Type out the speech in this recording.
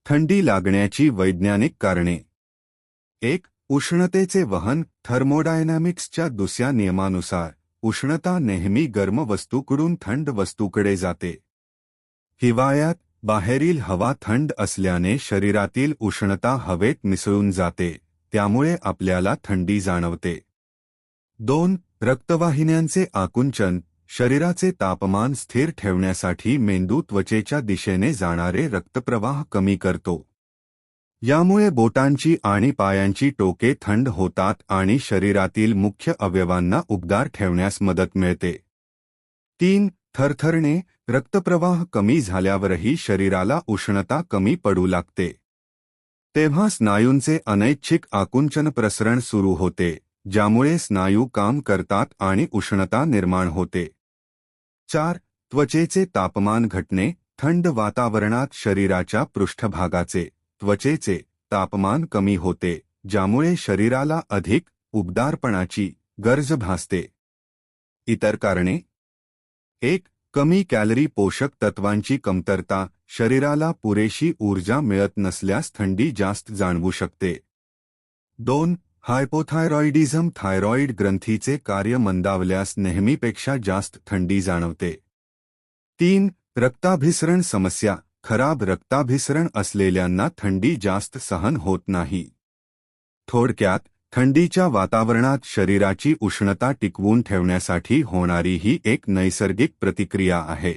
थंडी लागण्याची वैज्ञानिक कारणे. 1. उष्णतेचे वहन. थर्मोडायनामिक्सच्या दुसऱ्या नियमानुसार उष्णता नेहमी गरम वस्तूकडून थंड वस्तूकडे जाते. हिवाळ्यात बाहेरील हवा थंड असल्याने शरीरातील उष्णता हवेत मिसळून जाते, त्यामुळे आपल्याला थंडी जाणवते. 2. रक्तवाहिन्यांचे आकुंचन. शरीराचे तापमान स्थिर ठेवण्यासाठी मेंदू त्वचेच्या दिशेने जाणारे रक्तप्रवाह कमी करतो. यामुळे बोटांची आणि पायांची टोके थंड होतात आणि शरीरातील मुख्य अवयवांना उबदार ठेवण्यास मदत मिळते. 3. थरथरणे. रक्तप्रवाह कमी झाल्यावरही शरीराला उष्णता कमी पडू लागते. तेव्हा स्नायूंचे अनैच्छिक आकुंचन प्रसरण सुरू होते, ज्यामुळे स्नायू काम करतात आणि उष्णता निर्माण होते. 4. त्वचेचे तापमान घटणे. थंड वातावरणात शरीराच्या पृष्ठभागाचे त्वचेचे तापमान कमी होते, ज्यामुळे शरीराला अधिक उबदारपणाची गरज भासते. इतर कारणे. 1. कमी कॅलरी. पोषक तत्वांची कमतरता. शरीराला पुरेशी ऊर्जा मिळत नसल्यास थंडी जास्त जाणवू शकते. 2. हायपोथायरॉइडिझम. थायरॉइड ग्रंथीचे कार्य मंदावल्यास नेहमीपेक्षा जास्त थंडी जाणवते. 3. रक्ताभिसरण समस्या. खराब रक्ताभिसरण असलेल्यांना थंडी जास्त सहन होत नाही. थोडक्यात, थंडीच्या वातावरणात शरीराची उष्णता टिकवून ठेवण्यासाठी होणारी ही एक नैसर्गिक प्रतिक्रिया आहे.